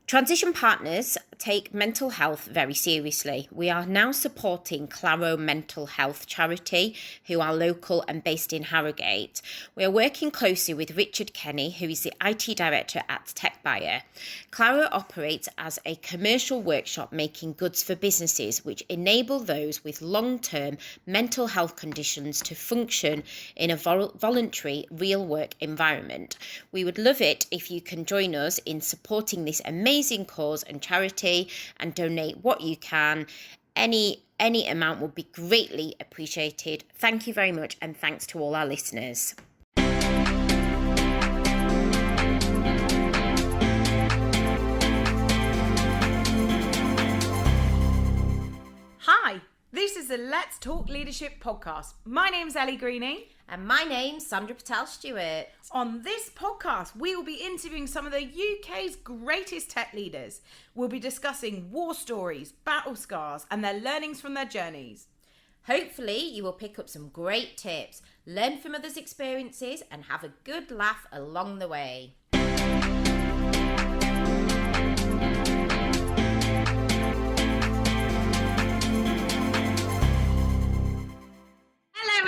Transition partners take mental health very seriously. We are now supporting Claro Mental Health Charity, who are local and based in Harrogate. We are working closely with Richard Kenny, who is the IT director at TechBuyer. Claro operates as a commercial workshop making goods for businesses which enable those with long-term mental health conditions to function in a voluntary real work environment. We would love it if you can join us in supporting this amazing cause and charity and donate what you can. Any amount would be greatly appreciated. Thank you very much, and thanks to all our listeners. Hi, this is the Let's Talk Leadership podcast. My name's Ellie Greening. And my name's Sandra Patel-Stewart. On this podcast, we will be interviewing some of the UK's greatest tech leaders. We'll be discussing war stories, battle scars, and their learnings from their journeys. Hopefully, you will pick up some great tips, learn from others' experiences, and have a good laugh along the way.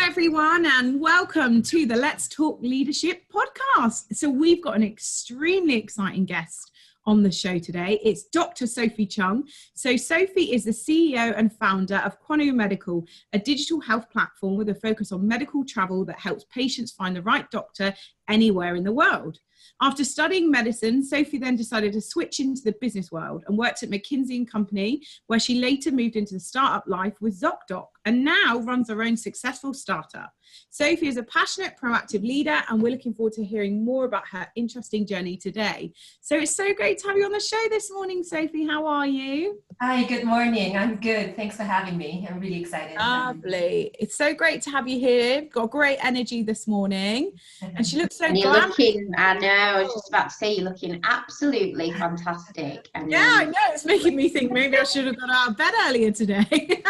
Everyone, and welcome to the Let's Talk Leadership podcast. So we've got an extremely exciting guest on the show today. It's Dr. Sophie Chung. So Sophie is the CEO and founder of Qunomedical, a digital health platform with a focus on medical travel that helps patients find the right doctor anywhere in the world. After studying medicine, Sophie then decided to switch into the business world and worked at McKinsey & Company, where she later moved into the startup life with ZocDoc and now runs her own successful startup. Sophie is a passionate, proactive leader, and we're looking forward to hearing more about her interesting journey today. So it's so great to have you on the show this morning, Sophie. How are you? Hi, good morning. I'm good. Thanks for having me. I'm really excited. Lovely. It's so great to have you here. Got great energy this morning. And she looks so and you're looking, I know, I was just about to say, you're looking absolutely fantastic. And yeah, I know. It's making me think maybe I should have got out of bed earlier today.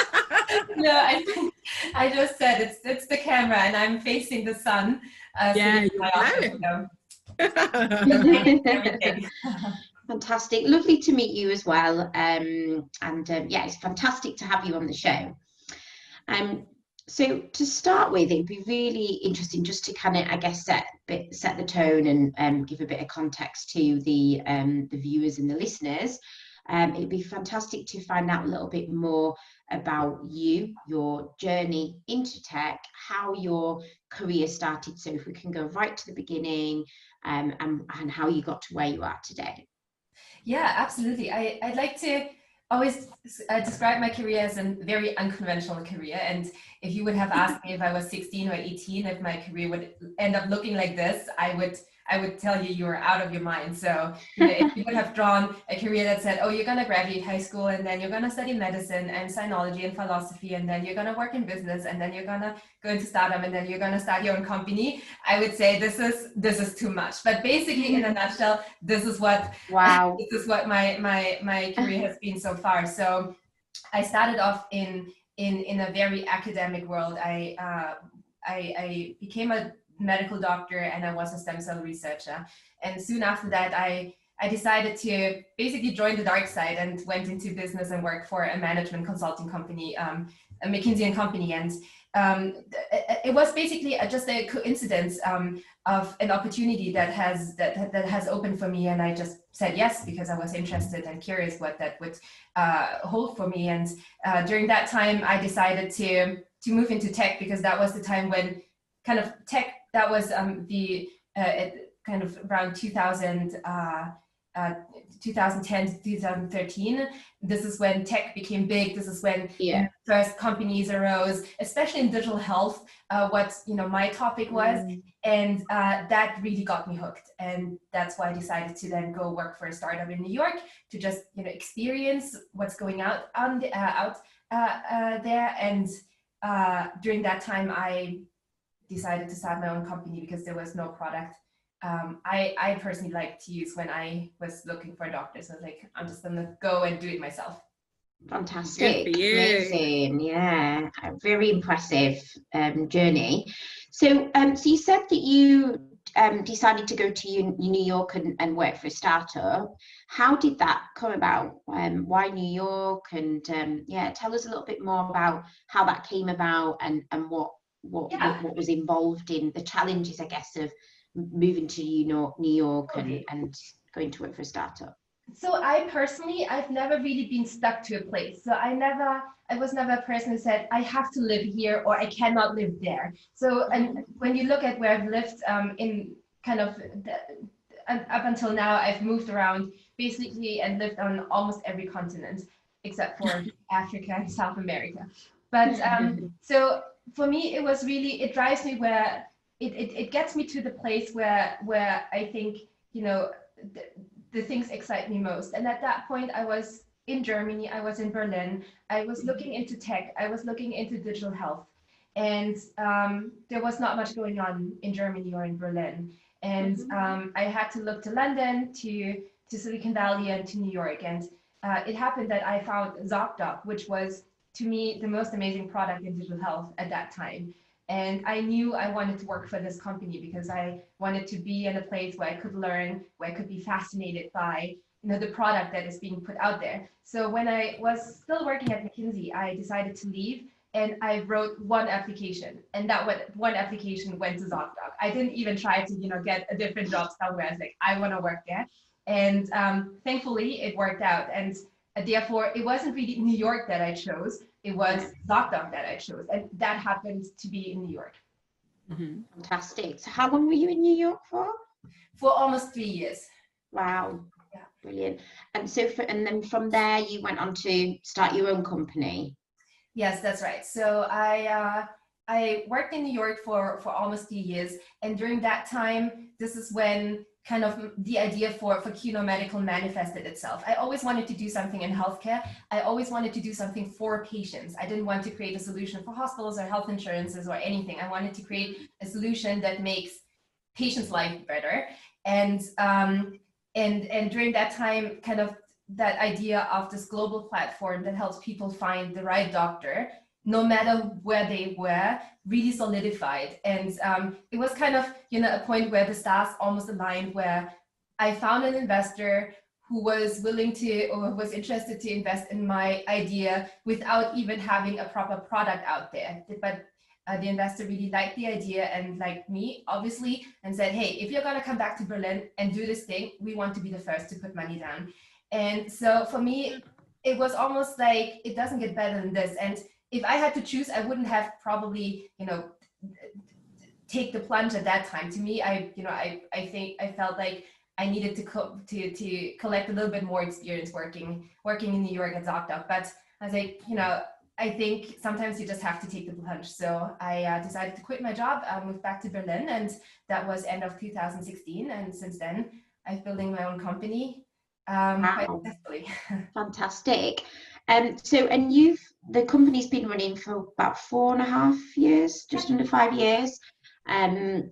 No, I just said it's the camera and I'm facing the sun. Yeah, Fantastic. Lovely to meet you as well. Yeah, it's fantastic to have you on the show. So to start with, it'd be really interesting just to kind of, I guess, set the tone and give a bit of context to the viewers and the listeners. It'd be fantastic to find out a little bit more about you, your journey into tech, how your career started. So if we can go right to the beginning, and how you got to where you are today. Yeah, absolutely. I'd like to always describe my career as a very unconventional career. And if you would have asked me if I was 16 or 18, if my career would end up looking like this, I would tell you you're out of your mind. So if you would have drawn a career that said, oh, you're going to graduate high school and then you're going to study medicine and sinology and philosophy, and then you're going to work in business, and then you're going to go into startup, and then you're going to start your own company, I would say this is too much. But basically, in a nutshell, this is what my career has been so far. So I started off in a very academic world. I became a medical doctor and I was a stem cell researcher. And soon after that, I decided to basically join the dark side and went into business and worked for a management consulting company, a McKinsey & Company. And it was basically just a coincidence of an opportunity that has opened for me. And I just said yes, because I was interested and curious what that would hold for me. And during that time, I decided to move into tech, because that was the time when kind of tech, that was kind of around 2010 to 2013. This is when tech became big. This is when first companies arose, especially in digital health, what my topic was. And that really got me hooked. And that's why I decided to then go work for a startup in New York to just experience what's going out there. And during that time, I decided to start my own company because there was no product I personally like to use when I was looking for doctors. I was like, I'm just gonna go and do it myself. Fantastic, amazing, yeah, a very impressive journey. So, so you said that you decided to go to New York and work for a startup. How did that come about? Why New York? And tell us a little bit more about how that came about and what was involved in the challenges, I guess, of moving to New York and going to work for a startup. So I've never really been stuck to a place. So I was never a person who said, I have to live here or I cannot live there. So, and when you look at where I've lived in kind of up until now, I've moved around basically and lived on almost every continent except for Africa and South America. But so for me, it drives me where it gets me to the place where I think, the things excite me most. And at that point, I was in Germany, I was in Berlin, I was looking into tech, I was looking into digital health. And there was not much going on in Germany or in Berlin. And I had to look to London, to Silicon Valley and to New York. And it happened that I found ZocDoc, which was, to me, the most amazing product in digital health at that time. And I knew I wanted to work for this company because I wanted to be in a place where I could learn, where I could be fascinated by, the product that is being put out there. So when I was still working at McKinsey, I decided to leave and I wrote one application, and that one application went to ZocDoc. I didn't even try to, get a different job somewhere. I was like, I want to work there. And thankfully it worked out. And therefore it wasn't really New York that I chose. It was ZocDoc that I chose, and that happened to be in New York. Fantastic. So how long were you in New York for? For almost 3 years. Wow. Yeah. Brilliant. And so, and then from there, you went on to start your own company. Yes, that's right. So I worked in New York for almost 3 years, and during that time, this is when kind of the idea for Qunomedical manifested itself. I always wanted to do something in healthcare. I always wanted to do something for patients. I didn't want to create a solution for hospitals or health insurances or anything. I wanted to create a solution that makes patients' life better. And during that time, kind of that idea of this global platform that helps people find the right doctor, no matter where they were, really solidified. And it was kind of, a point where the stars almost aligned, where I found an investor who was willing to, or was interested to invest in my idea without even having a proper product out there. But the investor really liked the idea and liked me, obviously, and said, hey, if you're gonna come back to Berlin and do this thing, we want to be the first to put money down. And so for me, it was almost like, it doesn't get better than this. And if I had to choose, I wouldn't have probably, take the plunge at that time. To me, I think I felt like I needed to collect a little bit more experience working in New York at ZocDoc. But I was like, I think sometimes you just have to take the plunge. So I decided to quit my job, moved back to Berlin, and that was end of 2016. And since then, I'm building my own company quite successfully. Fantastic. The company's been running for about 4.5 years, just under 5 years.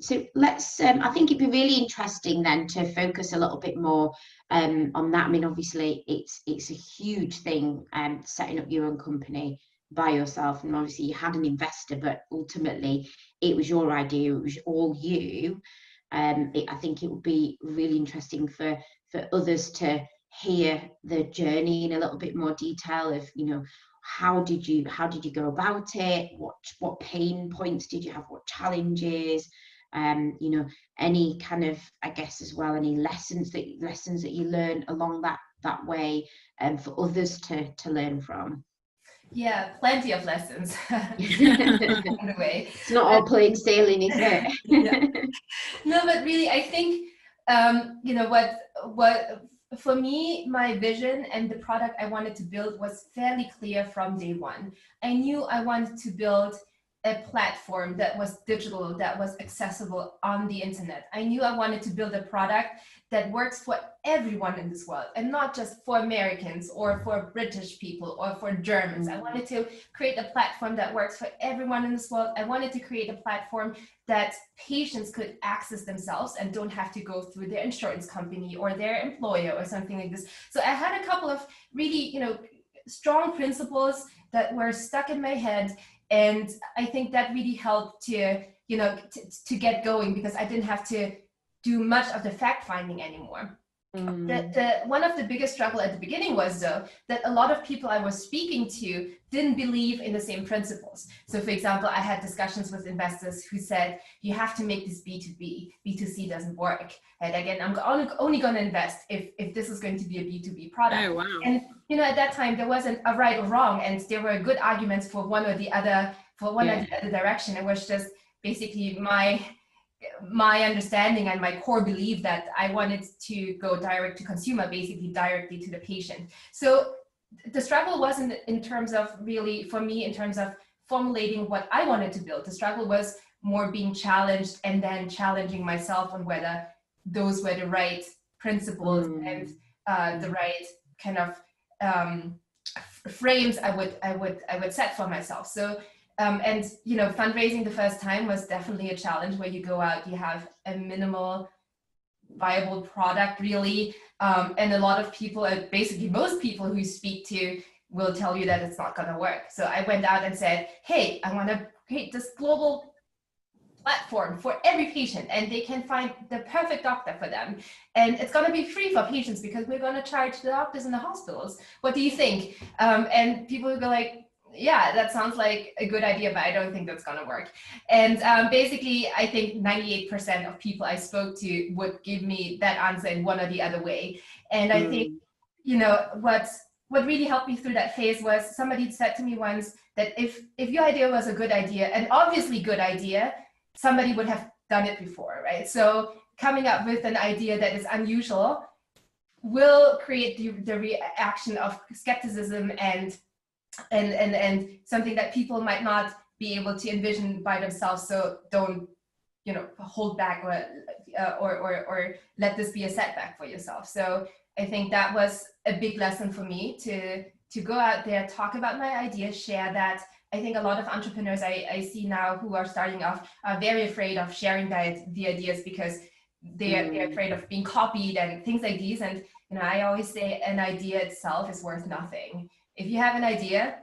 So let's, I think it'd be really interesting then to focus a little bit more on that. I mean, obviously it's a huge thing, setting up your own company by yourself, and obviously you had an investor, but ultimately it was your idea, it was all you. I think it would be really interesting for others to hear the journey in a little bit more detail of, how did you go about it? What pain points did you have? What challenges? Any kind of, I guess as well, any lessons that you learned along that way, for others to learn from. Yeah, plenty of lessons. Anyway, it's not all plain sailing, is it? Yeah. No, but really, I think what for me, my vision and the product I wanted to build was fairly clear from day one. I knew I wanted to build a platform that was digital, that was accessible on the internet. I knew I wanted to build a product that works for everyone in this world, and not just for Americans or for British people or for Germans. I wanted to create a platform that works for everyone in this world. I wanted to create a platform that patients could access themselves and don't have to go through their insurance company or their employer or something like this. So I had a couple of really, strong principles that were stuck in my head. And I think that really helped to get going, because I didn't have to do much of the fact finding anymore. One of the biggest struggle at the beginning was, though, that a lot of people I was speaking to didn't believe in the same principles. So, for example, I had discussions with investors who said, you have to make this B2B, B2C doesn't work. And again, I'm only going to invest if this is going to be a B2B product. Oh, wow. And, you know, at that time, there wasn't a right or wrong, and there were good arguments for one or the other, or the other direction. It was just basically my understanding and my core belief that I wanted to go direct to consumer, basically directly to the patient. So the struggle wasn't in terms of really, for me, in terms of formulating what I wanted to build. The struggle was more being challenged and then challenging myself on whether those were the right principles and the right kind of frames I would set for myself. So and you know, fundraising the first time was definitely a challenge, where you go out, you have a minimal viable product really, and a lot of people, basically most people who you speak to, will tell you that it's not going to work. So I went out and said, hey, I want to create this global platform for every patient, and they can find the perfect doctor for them, and it's going to be free for patients because we're going to charge the doctors in the hospitals. What do you think? And people would go like, yeah, that sounds like a good idea, but I don't think that's going to work. And basically, I think 98% of people I spoke to would give me that answer in one or the other way. And I think, you know, what really helped me through that phase was somebody said to me once that if your idea was a good idea, an obviously good idea, somebody would have done it before, right? So coming up with an idea that is unusual will create the reaction of skepticism and something that people might not be able to envision by themselves. So don't, you know, hold back or let this be a setback for yourself. So I think that was a big lesson for me to go out there, talk about my ideas, share that. I think a lot of entrepreneurs I see now who are starting off are very afraid of sharing the ideas because they're afraid of being copied and things like these. And you know, I always say an idea itself is worth nothing. If you have an idea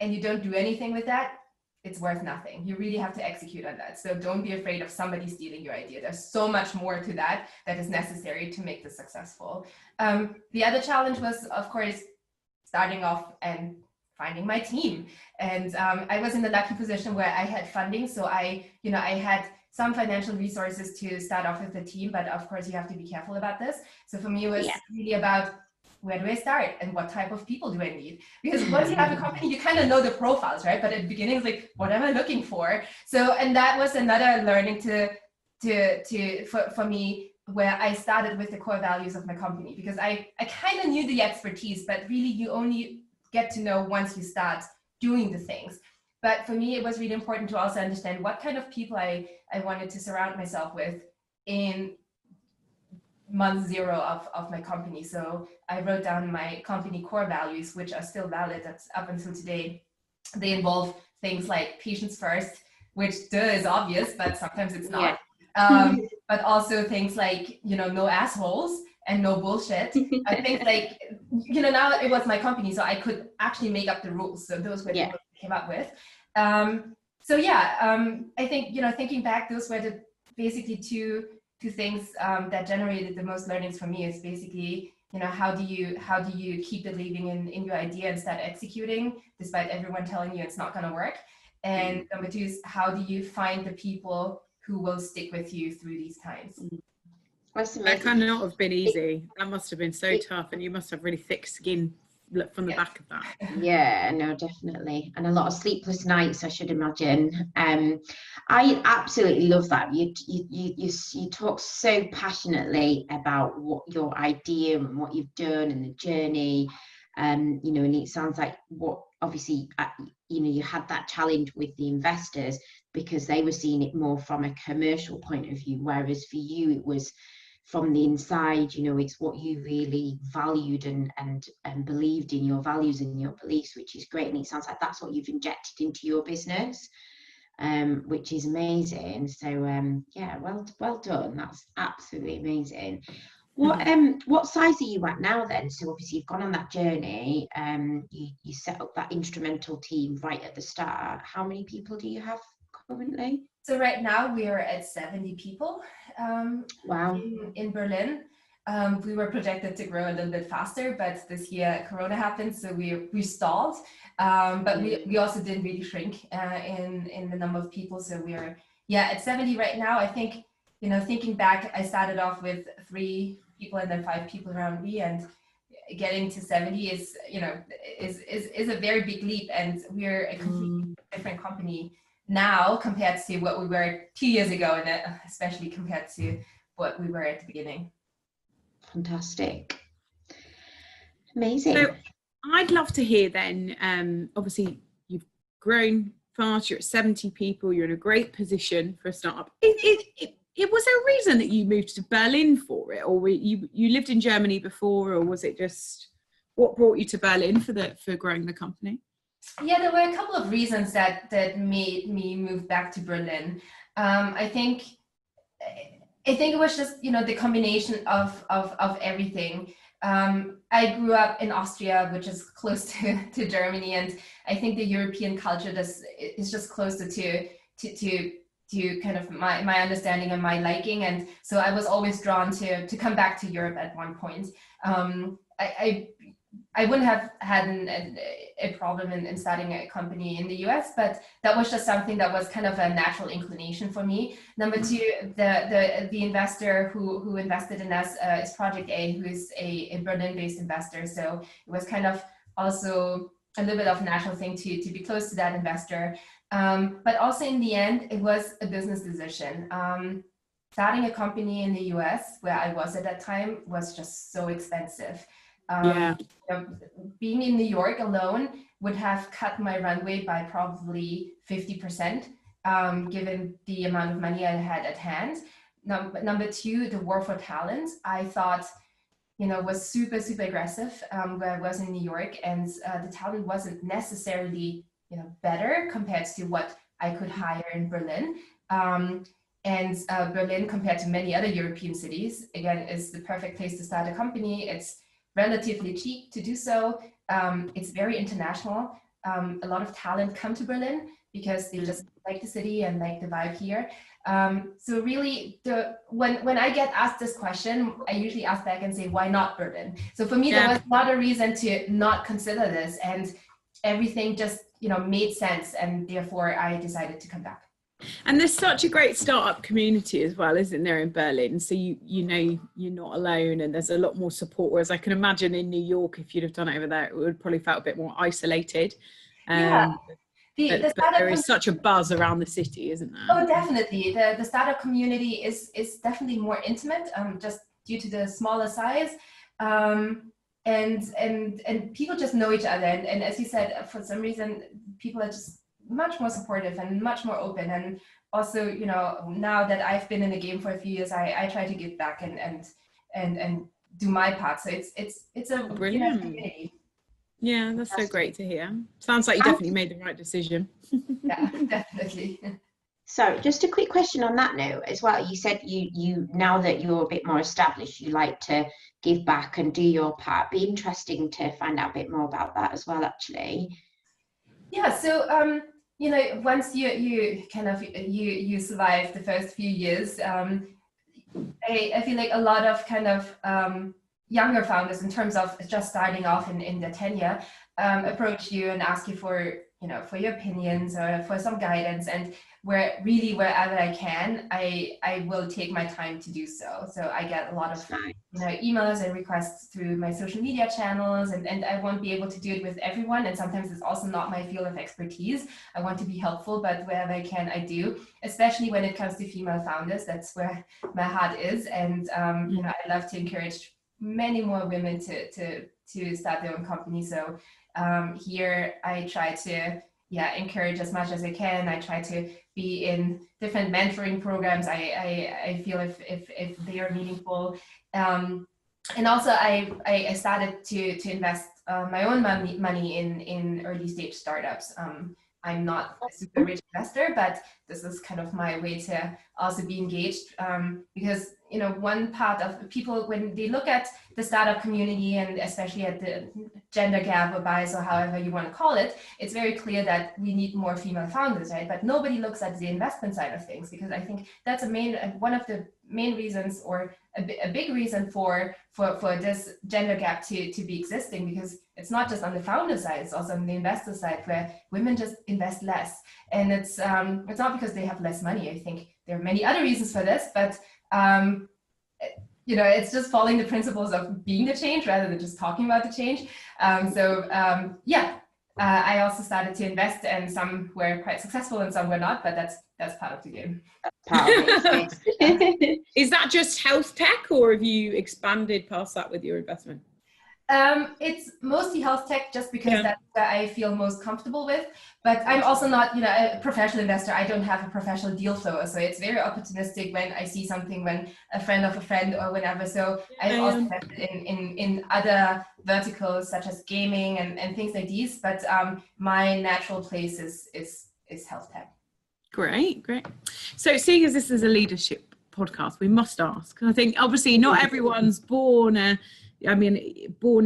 and you don't do anything with that, it's worth nothing. You really have to execute on that. So don't be afraid of somebody stealing your idea. There's so much more to that is necessary to make this successful. The other challenge was, of course, starting off and finding my team. And I was in the lucky position where I had funding. So I had some financial resources to start off with the team, but of course you have to be careful about this. So for me, it was really about, where do I start and what type of people do I need? Because once you have a company, you kind of know the profiles, right? But at the beginning, it's like, what am I looking for? So, and that was another learning for me, where I started with the core values of my company, because I kind of knew the expertise, but really you only get to know once you start doing the things. But for me, it was really important to also understand what kind of people I wanted to surround myself with in month zero of my company. So I wrote down my company core values, which are still valid. That's up until today. They involve things like patients first, which is obvious, but sometimes it's not. But also things like, you know, no assholes and no bullshit. I think like, you know, now it was my company, so I could actually make up the rules. So those were the rules I came up with. I think, you know, thinking back, those were the basically two things that generated the most learnings for me. Is basically, you know, how do you keep believing in your idea and start executing despite everyone telling you it's not going to work? And number two is, how do you find the people who will stick with you through these times? That cannot have been easy. That must have been so tough, and you must have really thick skin from the back of that. Yeah, no, definitely. And a lot of sleepless nights, I should imagine. I absolutely love that. You talk so passionately about what your idea and what you've done and the journey. You know, and it sounds like what obviously, you know, you had that challenge with the investors because they were seeing it more from a commercial point of view, whereas for you it was from the inside. You know, it's what you really valued and believed in, your values and your beliefs, which is great. And it sounds like that's what you've injected into your business, which is amazing. So yeah, well done. That's absolutely amazing. What size are you at now then? So obviously you've gone on that journey. You set up that instrumental team right at the start. How many people do you have currently? So right now we are at 70 people. Wow. in Berlin. We were projected to grow a little bit faster, but this year Corona happened, so we stalled. But we also didn't really shrink in the number of people. So we're at 70 right now. I think, thinking back, I started off with 3 people and then 5 people around me, and getting to 70 is a very big leap, and we're a completely different company now compared to what we were 2 years ago, and especially compared to what we were at the beginning. Fantastic. Amazing. So I'd love to hear then, obviously you've grown fast, you're at 70 people, you're in a great position for a startup. Was there a reason that you moved to Berlin for it, or you lived in Germany before, or was it just what brought you to Berlin for growing the company? Yeah, there were a couple of reasons that made me move back to Berlin. I think it was just, the combination of everything. I grew up in Austria, which is close to Germany, and I think the European culture is just closer to kind of my understanding and my liking, and so I was always drawn to come back to Europe at one point. I wouldn't have had a problem in starting a company in the US, but that was just something that was kind of a natural inclination for me. Number 2, the investor who invested in us is Project A, who is a Berlin-based investor. So it was kind of also a little bit of a natural thing to be close to that investor. But also in the end, it was a business decision. Starting a company in the US, where I was at that time, was just so expensive. Being in New York alone would have cut my runway by probably 50%, given the amount of money I had at hand. Number 2, the war for talent, I thought, was super, super aggressive where I was in New York, and the talent wasn't necessarily, better compared to what I could hire in Berlin. And Berlin, compared to many other European cities, again, is the perfect place to start a company. It's relatively cheap to do so. It's very international. A lot of talent come to Berlin because they just like the city and like the vibe here. So really, when I get asked this question, I usually ask back and say, why not Berlin? So for me, there was not a reason to not consider this, and everything just made sense, and therefore I decided to come back. And there's such a great startup community as well, isn't there, in Berlin? So you know you're not alone, and there's a lot more support. Whereas I can imagine in New York, if you'd have done it over there, it would probably felt a bit more isolated. Yeah. But there is such a buzz around the city, isn't there? Oh, definitely. The startup community is definitely more intimate, just due to the smaller size. And people just know each other. And as you said, for some reason, people are just much more supportive and much more open. And also, now that I've been in the game for a few years, I try to give back and do my part. So it's a brilliant community. Yeah, that's so great to hear. Sounds like you definitely made the right decision. Yeah, definitely. So just a quick question on that note as well. You said you now that you're a bit more established, you like to give back and do your part. Be interesting to find out a bit more about that as well, actually. Yeah, so once you kind of you survive the first few years, I feel like a lot of kind of younger founders, in terms of just starting off in their tenure, approach you and ask you for your opinions or for some guidance, and wherever I can, I will take my time to do so. So I get a lot of emails and requests through my social media channels, and I won't be able to do it with everyone, and sometimes it's also not my field of expertise. I want to be helpful, but wherever I can, I do, especially when it comes to female founders. That's where my heart is, and I love to encourage many more women to start their own company. So here I try to encourage as much as I can. I try to be in different mentoring programs. I feel if they are meaningful, and also I started to invest my own money in early stage startups, I'm not a super rich investor, but this is kind of my way to also be engaged, because, you know, one part of people, when they look at the startup community and especially at the gender gap or bias or however you want to call it, it's very clear that we need more female founders, right? But nobody looks at the investment side of things, because I think that's one of the main reasons, or a big reason for this gender gap to be existing, because it's not just on the founder side, it's also on the investor side, where women just invest less. And it's not because they have less money. I think there are many other reasons for this, but you know, it's just following the principles of being the change rather than just talking about the change. I also started to invest, and some were quite successful and some were not, but that's part of the game. Is that just health tech, or have you expanded past that with your investment? It's mostly health tech, just because that's what I feel most comfortable with. But I'm also not, you know, a professional investor. I don't have a professional deal flow, so it's very opportunistic when I see something, when a friend of a friend or whatever. So I've also invested in other verticals such as gaming and things like these. But my natural place is health tech. Great. So seeing as this is a leadership podcast, we must ask. I think obviously not everyone's born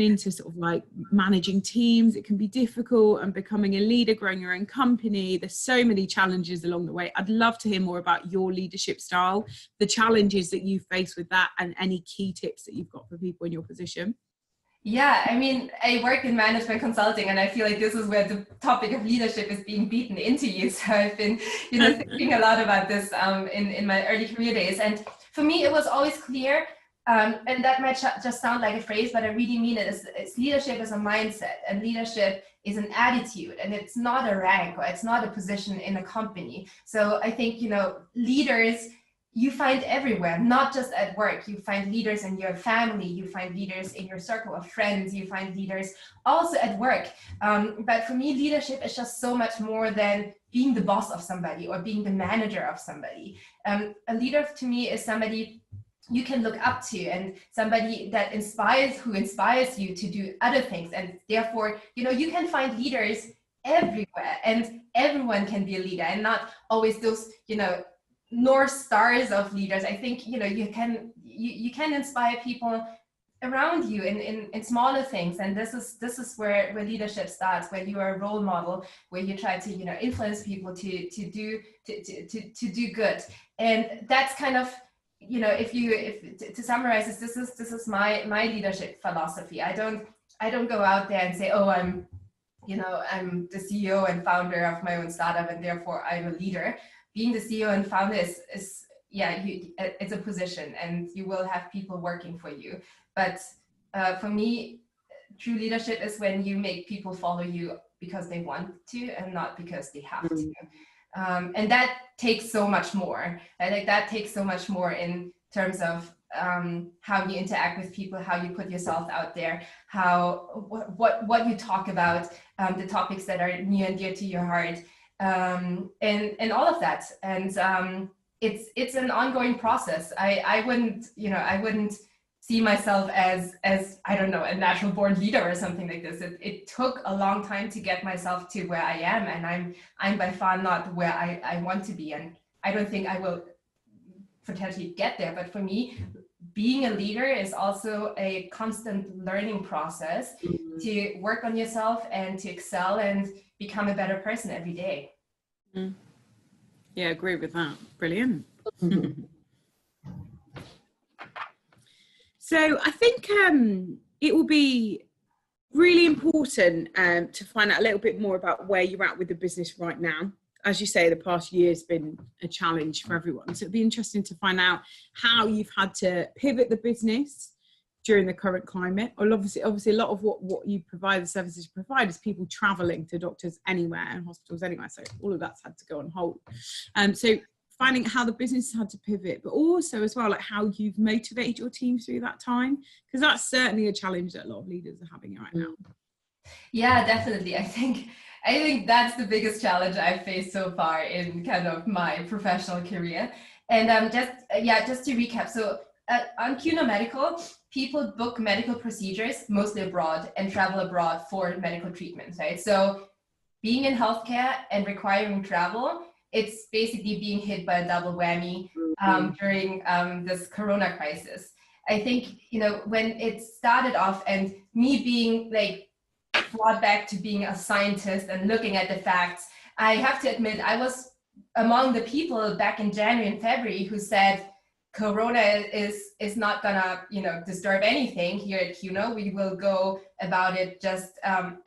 into sort of like managing teams. It can be difficult, and becoming a leader, growing your own company. There's so many challenges along the way. I'd love to hear more about your leadership style, the challenges that you face with that, and any key tips that you've got for people in your position. Yeah, I mean, I work in management consulting, and I feel like this is where the topic of leadership is being beaten into you. So I've been, you know, thinking a lot about this in my early career days. And for me, it was always clear, and that might just sound like a phrase, but I really mean it. It's leadership is a mindset, and leadership is an attitude, and it's not a rank, or it's not a position in a company. So I think, you know, leaders you find everywhere, not just at work. You find leaders in your family, you find leaders in your circle of friends, you find leaders also at work. But for me, leadership is just so much more than being the boss of somebody or being the manager of somebody. A leader to me is somebody you can look up to, and somebody that who inspires you to do other things. And therefore, you know, you can find leaders everywhere, and everyone can be a leader, and not always those, you know, North Stars of leaders. I think, you know, you can inspire people around you in smaller things, and this is where leadership starts, where you are a role model, where you try to, you know, influence people to do good. And that's kind of, you know, if to summarize this is my leadership philosophy. I don't go out there and say, oh, I'm the CEO and founder of my own startup, and therefore I'm a leader. Being the CEO and founder it's a position, and you will have people working for you. But for me, true leadership is when you make people follow you because they want to, and not because they have to. And that takes so much more. I think that takes so much more in terms of how you interact with people, how you put yourself out there, what you talk about, the topics that are near and dear to your heart. And all of that, and it's an ongoing process. I wouldn't see myself as I don't know, a natural born leader or something like this. It took a long time to get myself to where I am, and I'm by far not where I want to be, and I don't think I will potentially get there. But for me, being a leader is also a constant learning process to work on yourself and to excel and become a better person every day. Yeah, I agree with that. Brilliant. So I think it will be really important to find out a little bit more about where you're at with the business right now. As you say, the past year has been a challenge for everyone. So it'd be interesting to find out how you've had to pivot the business during the current climate. Or obviously a lot of what you provide, the services you provide, is people traveling to doctors anywhere and hospitals anywhere. So all of that's had to go on hold. So finding how the business has had to pivot, but also as well, like how you've motivated your team through that time, because that's certainly a challenge that a lot of leaders are having right now. Yeah, definitely. I think that's the biggest challenge I've faced so far in kind of my professional career. And just to recap, so on Qunomedical, people book medical procedures mostly abroad and travel abroad for medical treatments, right? So being in healthcare and requiring travel, it's basically being hit by a double whammy during this Corona crisis. I think, when it started off and me being like brought back to being a scientist and looking at the facts, I have to admit, I was among the people back in January and February who said, Corona is not gonna, disturb anything here at Quno. We will go about it just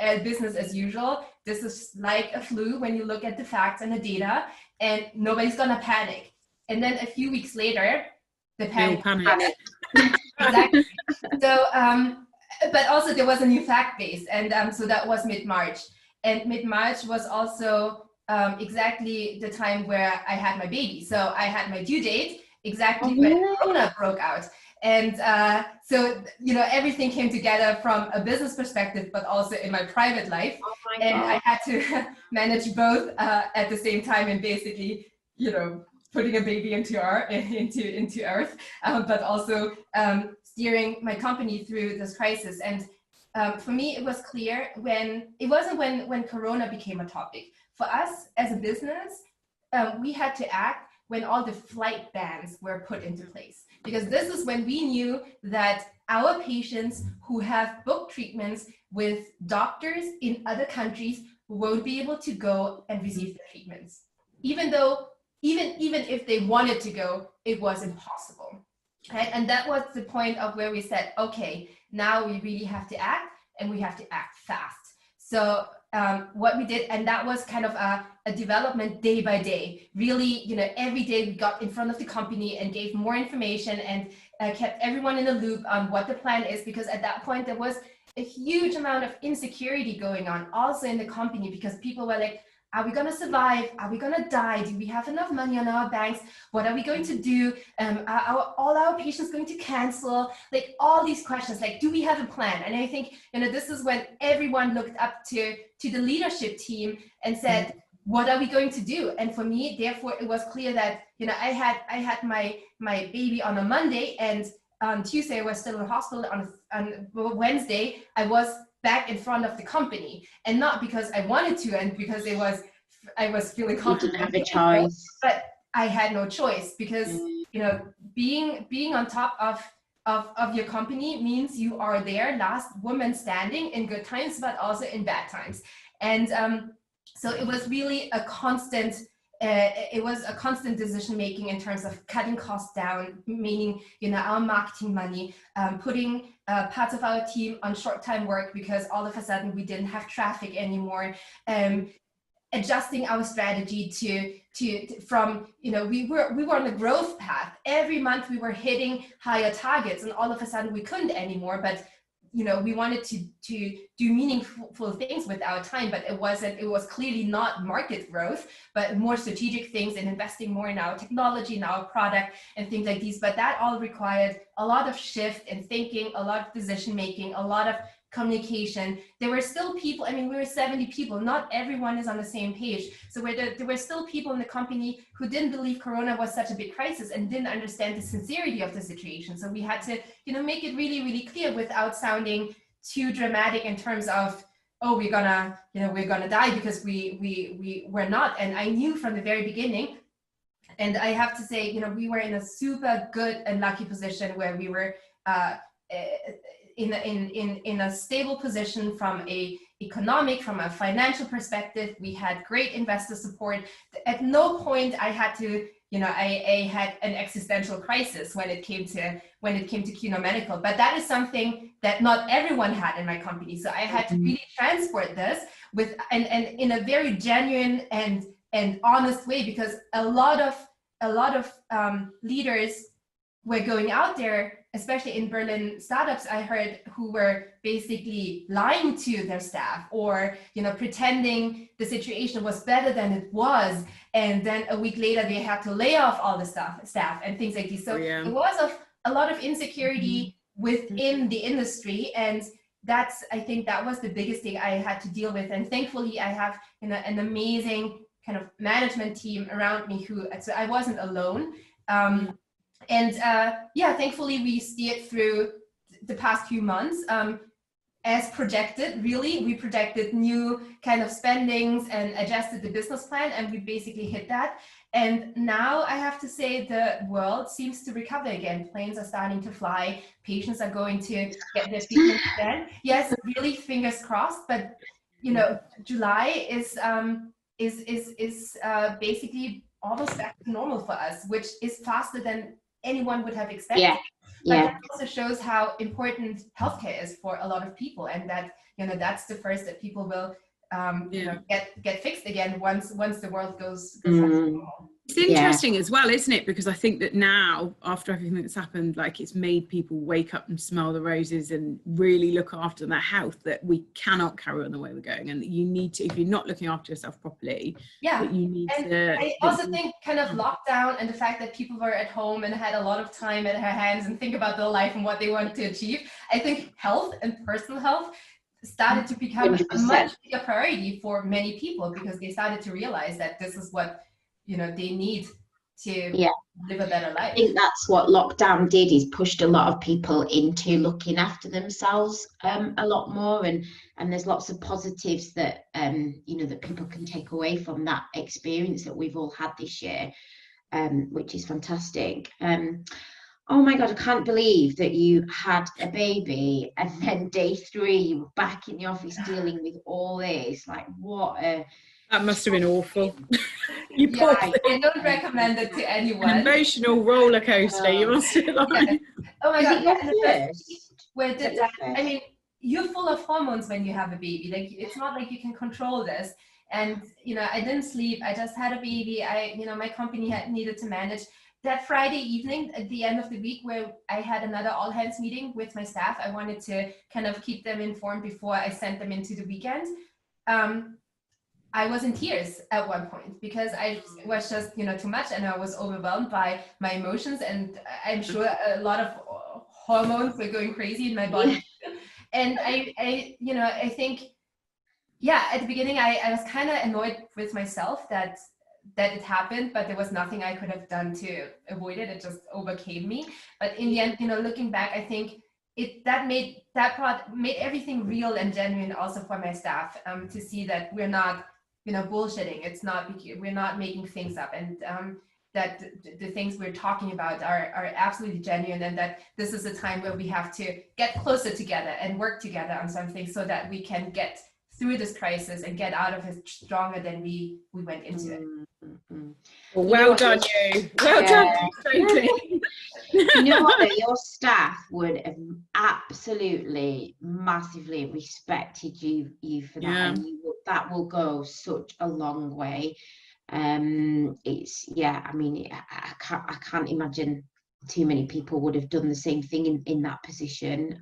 as business as usual. This is like a flu when you look at the facts and the data, and nobody's gonna panic. And then a few weeks later, the panic. Exactly. So, but also there was a new fact base, and so that was mid-March. And mid-March was also exactly the time where I had my baby. So I had my due date exactly when Corona broke out. And so, everything came together from a business perspective, but also in my private life. I had to manage both at the same time, and basically, putting a baby into earth, but also steering my company through this crisis. And for me, it was clear when Corona became a topic. For us as a business, we had to act when all the flight bans were put into place, because this is when we knew that our patients who have booked treatments with doctors in other countries won't be able to go and receive their treatments. Even if they wanted to go, it was impossible. Right? And that was the point of where we said, okay, now we really have to act, and we have to act fast. So what we did, and that was kind of a development day by day. Really, every day we got in front of the company and gave more information and kept everyone in the loop on what the plan is, because at that point there was a huge amount of insecurity going on also in the company, because people were like, are we going to survive? Are we going to die? Do we have enough money on our banks? What are we going to do? Are all our patients going to cancel? Like all these questions, like, do we have a plan? And I think, this is when everyone looked up to the leadership team and said, what are we going to do? And for me, therefore, it was clear that, I had my baby on a Monday, and on Tuesday I was still in the hospital. On Wednesday, I was back in front of the company, and not because I wanted to and because I was feeling confident. You didn't have a choice. But I had no choice, because being on top of your company means you are there, last woman standing, in good times but also in bad times. And so it was really a constant decision making in terms of cutting costs down, meaning our marketing money, putting parts of our team on short-time work because all of a sudden we didn't have traffic anymore, adjusting our strategy from we were on a growth path. Every month we were hitting higher targets, and all of a sudden we couldn't anymore. But we wanted to do meaningful things with our time, but it was clearly not market growth, but more strategic things, and investing more in our technology, in our product and things like these. But that all required a lot of shift in thinking, a lot of decision making, a lot of communication. There were still people, we were 70 people, not everyone is on the same page. So there were still people in the company who didn't believe Corona was such a big crisis and didn't understand the sincerity of the situation. So we had to, make it really, really clear without sounding too dramatic in terms of, oh, we're gonna die, because we're not. And I knew from the very beginning, and I have to say, we were in a super good and lucky position where we were in a stable position from a financial perspective. We had great investor support. At no point I had to, I had an existential crisis when it came to Qunomedical. But that is something that not everyone had in my company. So I had to really transport this and in a very genuine and honest way, because a lot of leaders were going out there, especially in Berlin startups, I heard, who were basically lying to their staff, or pretending the situation was better than it was, and then a week later they had to lay off all the staff and things like this. So it was a lot of insecurity within the industry, and I think that was the biggest thing I had to deal with. And thankfully I have an amazing kind of management team around me so I wasn't alone. Thankfully we steered through the past few months. as projected. Really, we projected new kind of spendings and adjusted the business plan, and we basically hit that. And now I have to say the world seems to recover again. Planes are starting to fly. Patients are going to get their treatment again. Yes, really, fingers crossed. But you know, July is basically almost back to normal for us, which is faster than anyone would have expected. Yeah. But Yeah. that also shows how important healthcare is for a lot of people, and that, you know, that's the first that people will you know, get fixed again once the world goes back to normal. It's interesting as well, isn't it? Because I think that now, after everything that's happened, like, it's made people wake up and smell the roses and really look after their health, that we cannot carry on the way we're going, and that you need to, if you're not looking after yourself properly, that you need to. I also think kind of lockdown and the fact that people were at home and had a lot of time at their hands and think about their life and what they want to achieve. I think health and personal health started to become 100%. a much bigger priority for many people, because they started to realize that this is what, you know, they need to live a better life. I think that's what lockdown did, is pushed a lot of people into looking after themselves a lot more, and there's lots of positives that you know, that people can take away from that experience that we've all had this year, which is fantastic. Oh my God, I can't believe that you had a baby and then day 3 you were back in the office dealing with all this. Like, what a... That must have been awful. You Yeah, poor I don't recommend it to anyone. An emotional roller coaster. You must have, like... Oh my God, Is I mean, you're full of hormones when you have a baby. Like, it's not like you can control this. And, you know, I didn't sleep. I just had a baby. You know, my company needed to manage. That Friday evening at the end of the week, where I had another all hands meeting with my staff, I wanted to kind of keep them informed before I sent them into the weekend. I was in tears at one point, because I was just, you know, too much, and I was overwhelmed by my emotions, and I'm sure a lot of hormones were going crazy in my body. And I you know, I think, at the beginning I was kind of annoyed with myself that it happened, but there was nothing I could have done to avoid it. It just overcame me. But in the end, you know, looking back, I think that made everything real and genuine also for my staff, to see that we're not, you know, bullshitting. It's not, we're not making things up, and that the things we're talking about are absolutely genuine, and that this is a time where we have to get closer together and work together on something, so that we can get through this crisis and get out of it stronger than we went into it. Well done, you. Well done, Sophie. You know what, though? Your staff would have absolutely massively respected you for that, and that will go such a long way. It's I mean, I can't imagine too many people would have done the same thing in that position.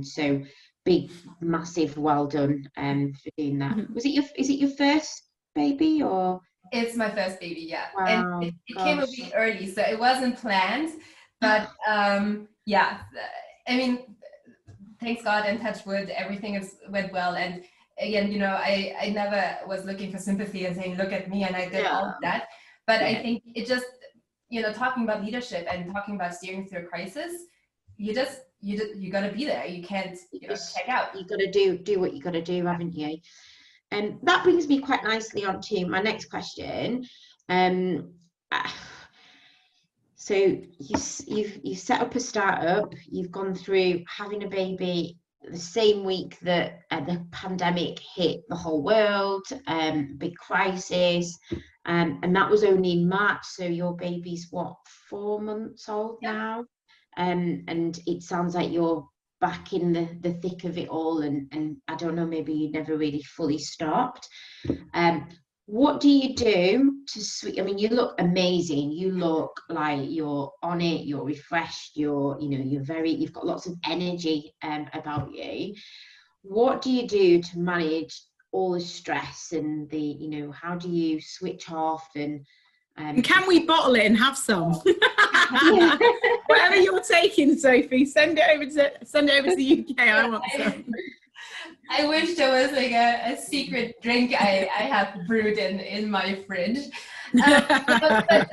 So big, massive well done for doing that. Is it your first baby, or? It's my first baby, yeah. Wow, and it came a week early, so it wasn't planned, but I mean, thanks God and touch wood, everything went well. And again, you know, I never was looking for sympathy and saying, look at me, and I did all of that. But I think it just, you know, talking about leadership and talking about steering through a crisis, you gotta be there. You can't, you know, check out. You gotta do what you gotta do, haven't you? And that brings me quite nicely on to my next question. So you've set up a startup. You've gone through having a baby the same week that the pandemic hit the whole world, big crisis, and that was only in March. So your baby's what, 4 months old now, and it sounds like you're back in the thick of it all, and I don't know, maybe you never really fully stopped. What do you do to I mean, you look amazing. You look like you're on it, you're refreshed, you've got lots of energy about you. What do you do to manage all the stress and how do you switch off and can we bottle it and have some? Whatever you're taking, Sophie, send it over to the UK. I want some. I wish there was like a secret drink I have brewed in my fridge. But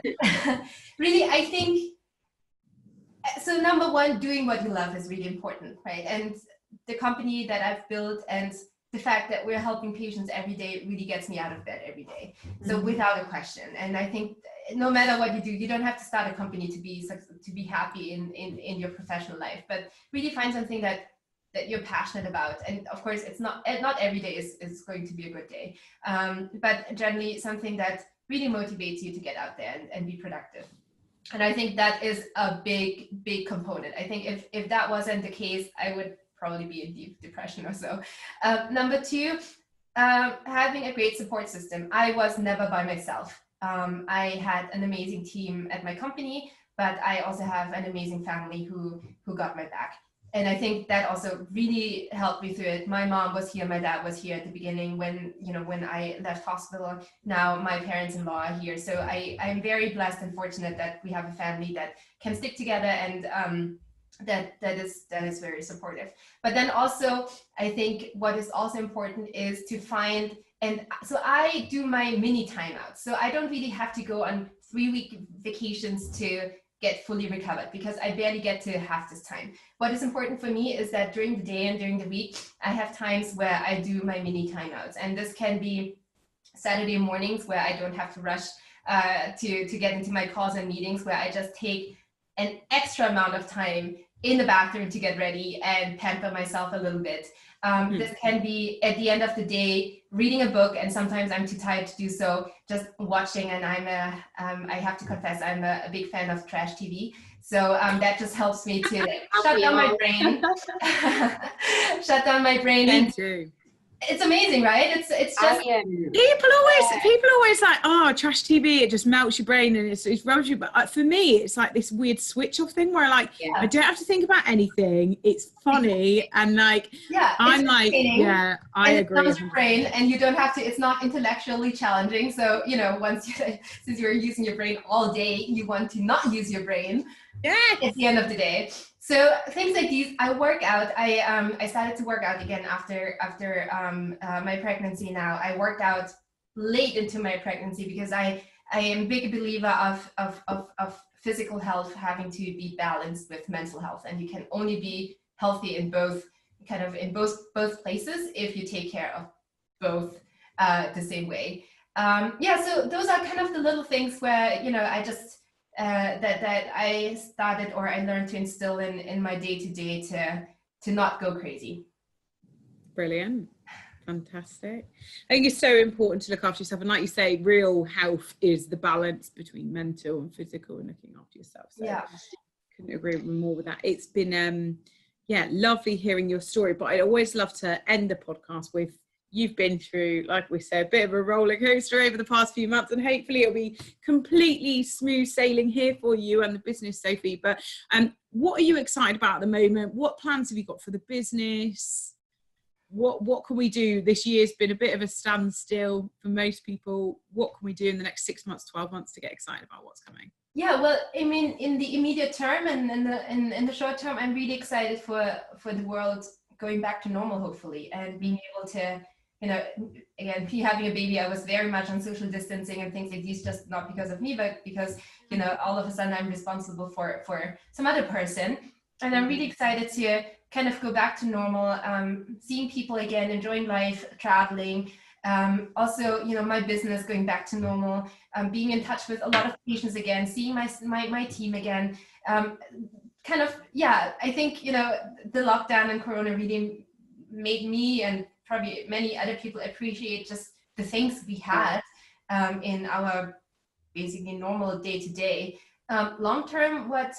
really, I think, so number one, doing what you love is really important, right? And the company that I've built and the fact that we're helping patients every day really gets me out of bed every day. So without a question. And I think no matter what you do, you don't have to start a company to be happy in your professional life, but really find something that you're passionate about. And of course, it's not every day is going to be a good day, but generally something that really motivates you to get out there and be productive. And I think that is a big component. I think if that wasn't the case, I would probably be in deep depression or so. Number two, having a great support system. I was never by myself. I had an amazing team at my company, but I also have an amazing family who got my back. And I think that also really helped me through it. My mom was here, my dad was here at the beginning when I left hospital. Now my parents-in-law are here. So I'm very blessed and fortunate that we have a family that can stick together and that is very supportive. But then also, I think what is also important is to find, and so I do my mini timeouts. So I don't really have to go on 3-week vacations to get fully recovered because I barely get to have this time. What is important for me is that during the day and during the week, I have times where I do my mini timeouts. And this can be Saturday mornings where I don't have to rush to get into my calls and meetings, where I just take an extra amount of time in the bathroom to get ready and pamper myself a little bit. This can be at the end of the day, reading a book, and sometimes I'm too tired to do so, just watching. And I have to confess, I'm a big fan of trash TV. So that just helps me to shut down my brain, shut down my brain. Me and too. It's amazing, right? It's just people always like, oh, trash TV, it just melts your brain and it's rubbish you. But for me, it's like this weird switch off thing where I don't have to think about anything. It's funny and like I'm like, yeah, I agree. It your brain, and you don't have to. It's not intellectually challenging. So since you're using your brain all day, you want to not use your brain. Yeah. At the end of the day. So things like these, I work out. I started to work out again after my pregnancy. Now I worked out late into my pregnancy because I am a big believer of physical health having to be balanced with mental health, and you can only be healthy in both places if you take care of both the same way. So those are kind of the little things where I just. That I started or I learned to instill in my day-to-day to not go crazy. Brilliant. Fantastic. I think it's so important to look after yourself, and like you say, real health is the balance between mental and physical and looking after yourself. So I couldn't agree more with that. It's been lovely hearing your story, but I'd always love to end the podcast with, you've been through, like we said, a bit of a roller coaster over the past few months, and hopefully it'll be completely smooth sailing here for you and the business, Sophie. But what are you excited about at the moment? What plans have you got for the business? What can we do? This year's been a bit of a standstill for most people. What can we do in the next 6 months, 12 months to get excited about what's coming? Yeah, well, I mean, in the immediate term and in the short term, I'm really excited for the world going back to normal, hopefully, and being able to, again, having a baby, I was very much on social distancing and things like these, just not because of me, but because, all of a sudden I'm responsible for some other person. And I'm really excited to kind of go back to normal, seeing people again, enjoying life, traveling. Also, my business going back to normal, being in touch with a lot of patients again, seeing my team again. I think, the lockdown and Corona really made me and probably many other people appreciate just the things we had in our basically normal day-to-day. Long-term, what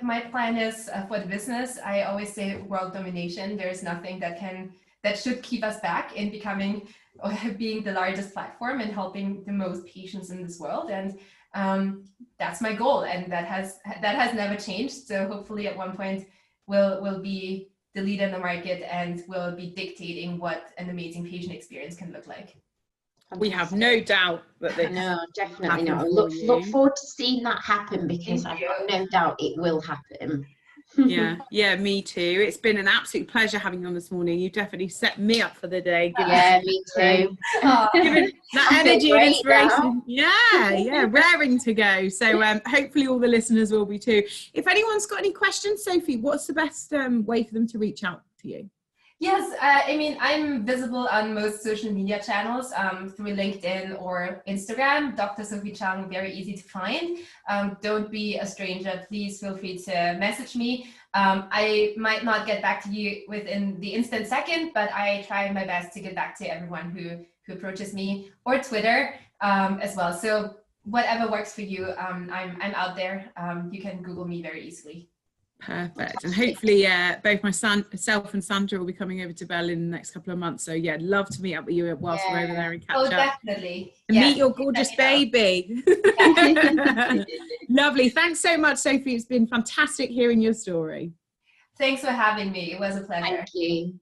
my plan is for the business, I always say world domination. There's nothing that should keep us back in becoming or being the largest platform and helping the most patients in this world. And that's my goal, and that has never changed. So hopefully at one point we'll be the leader in the market and will be dictating what an amazing patient experience can look like. We have no doubt that no, definitely not. Look forward to seeing that happen, because I've got no doubt it will happen. Yeah, me too. It's been an absolute pleasure having you on this morning. You definitely set me up for the day. Me too. Given that energy and inspiration. Yeah, raring to go. So hopefully all the listeners will be too. If anyone's got any questions, Sophie, what's the best way for them to reach out? to you? Yes, I mean, I'm visible on most social media channels through LinkedIn or Instagram. Dr. Sophie Chung, very easy to find. Don't be a stranger. Please feel free to message me. I might not get back to you within the instant second, but I try my best to get back to everyone who approaches me, or Twitter as well. So whatever works for you, I'm out there. You can Google me very easily. Perfect. And hopefully both myself and Sandra will be coming over to Berlin in the next couple of months. So yeah, love to meet up with you whilst we're over there and catch up. Definitely. And meet your gorgeous baby. Lovely. Thanks so much, Sophie. It's been fantastic hearing your story. Thanks for having me. It was a pleasure. Thank you.